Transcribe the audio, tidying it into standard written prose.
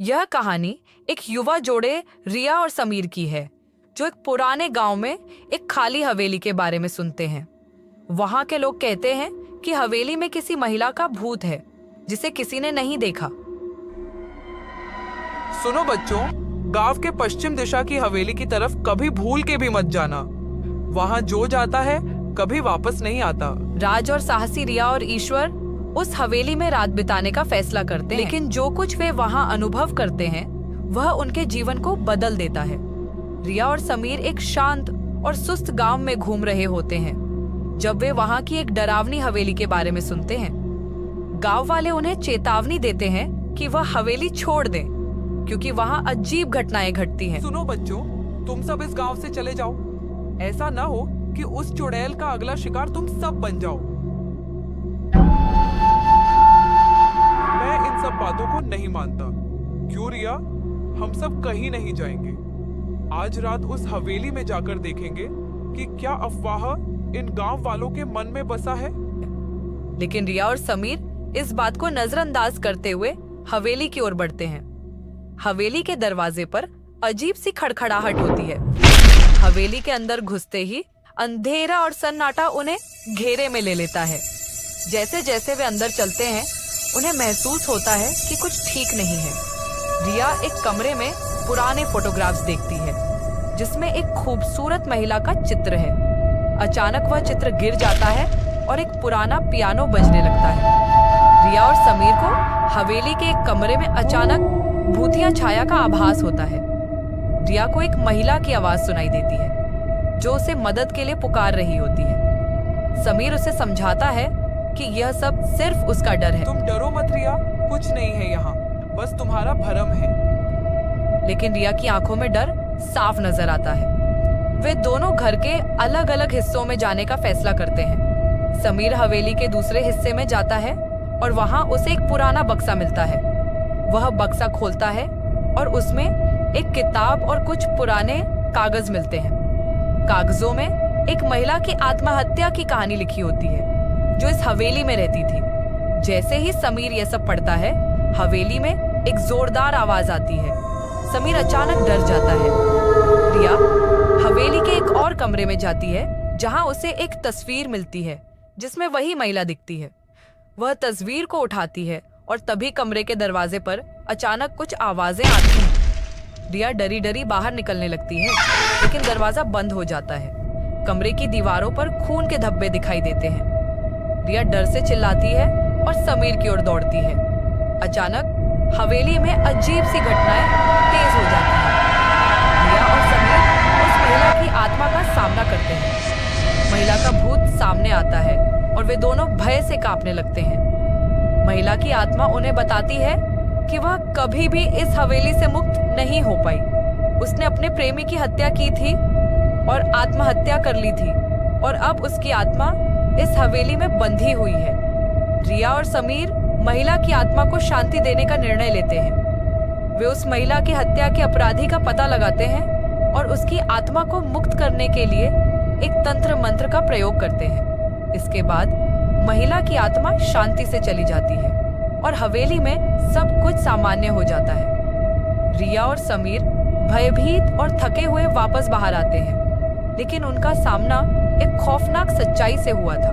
यह कहानी एक युवा जोड़े रिया और समीर की है, जो एक पुराने गांव में एक खाली हवेली के बारे में सुनते हैं। वहां के लोग कहते हैं कि हवेली में किसी महिला का भूत है, जिसे किसी ने नहीं देखा। सुनो बच्चों, गांव के पश्चिम दिशा की हवेली की तरफ कभी भूल के भी मत जाना। वहां जो जाता है कभी वापस नहीं आता। राज और साहसी रिया और ईश्वर उस हवेली में रात बिताने का फैसला करते हैं, लेकिन जो कुछ वे वहां अनुभव करते हैं वह उनके जीवन को बदल देता है। रिया और समीर एक शांत और सुस्त गांव में घूम रहे होते हैं जब वे वहां की एक डरावनी हवेली के बारे में सुनते हैं। गांव वाले उन्हें चेतावनी देते हैं कि वह हवेली छोड़ दें, क्योंकि वहां अजीब घटनाएं घटती हैं। सुनो बच्चों, तुम सब इस गांव से चले जाओ। ऐसा ना हो कि उस चुड़ैल का अगला शिकार तुम सब बन जाओ। मैं इन सब बातों को नहीं मानता। क्यों रिया, हम सब कहीं नहीं जाएंगे। आज रात उस हवेली में जाकर देखेंगे कि क्या अफवाह इन गांव वालों के मन में बसा है। लेकिन रिया और समीर इस बात को नजरअंदाज करते हुए हवेली की ओर बढ़ते हैं। हवेली के दरवाजे पर अजीब सी खड़खड़ाहट होती है। हवेली के अंदर घुसते ही अंधेरा और सन्नाटा उन्हें घेरे में ले लेता है। जैसे जैसे वे अंदर चलते हैं उन्हें महसूस होता है कि कुछ ठीक नहीं है। रिया एक कमरे में पुराने फोटोग्राफ्स देखती है, जिसमें एक खूबसूरत महिला का चित्र है। अचानक वह चित्र गिर जाता है और एक पुराना पियानो बजने लगता है। रिया और समीर को हवेली के एक कमरे में अचानक भूतिया छाया का आभास होता है। रिया को एक महिला की आवाज सुनाई देती है, जो उसे मदद के लिए पुकार रही होती है। समीर उसे समझाता है कि यह सब सिर्फ उसका डर है। तुम डरो मत रिया, कुछ नहीं है यहाँ, बस तुम्हारा भ्रम है। लेकिन रिया की आंखों में डर साफ नजर आता है। वे दोनों घर के अलग अलग हिस्सों में जाने का फैसला करते हैं। समीर हवेली के दूसरे हिस्से में जाता है और वहां उसे एक पुराना बक्सा मिलता है। वह बक्सा खोलता है और उसमें एक किताब और कुछ पुराने कागज मिलते हैं। कागजों में एक महिला की आत्महत्या की कहानी लिखी होती है, जो इस हवेली में रहती थी। जैसे ही समीर यह सब पढ़ता है, हवेली में एक जोरदार आवाज आती है। समीर अचानक डर जाता है। रिया हवेली के एक और कमरे में जाती है, जहां उसे एक तस्वीर मिलती है जिसमें वही महिला दिखती है। वह तस्वीर को उठाती है और तभी कमरे के दरवाजे पर अचानक कुछ आवाजें आती हैं। रिया डरी डरी बाहर निकलने लगती है, लेकिन दरवाजा बंद हो जाता है। कमरे की दीवारों पर खून के धब्बे दिखाई देते हैं। रिया डर से चिल्लाती है और समीर की ओर दौड़ती है। अचानक हवेली में अजीब सी घटनाएं तेज हो जाती हैं। रिया और समीर उस महिला की आत्मा का सामना करते हैं। महिला का भूत सामने आता है और वे दोनों भय से कांपने लगते हैं। महिला की आत्मा उन्हें बताती है कि वह कभी भी इस हवेली से मुक्त नहीं हो पाई। उसने अपने प्रेमी की हत्या की थी और आत्महत्या कर ली थी, और अब उसकी आत्मा इस हवेली में बंधी हुई है। रिया और समीर महिला की आत्मा को शांति देने का निर्णय लेते हैं। वे उस महिला की हत्या के अपराधी का पता लगाते हैं और उसकी आत्मा को मुक्त करने के लिए एक तंत्र मंत्र का प्रयोग करते हैं। इसके बाद महिला की आत्मा शांति से चली जाती है और हवेली में सब कुछ सामान्य हो जाता है। रिया और समीर भयभीत और थके हुए वापस बाहर आते हैं, लेकिन उनका सामना एक खौफनाक सच्चाई से हुआ था।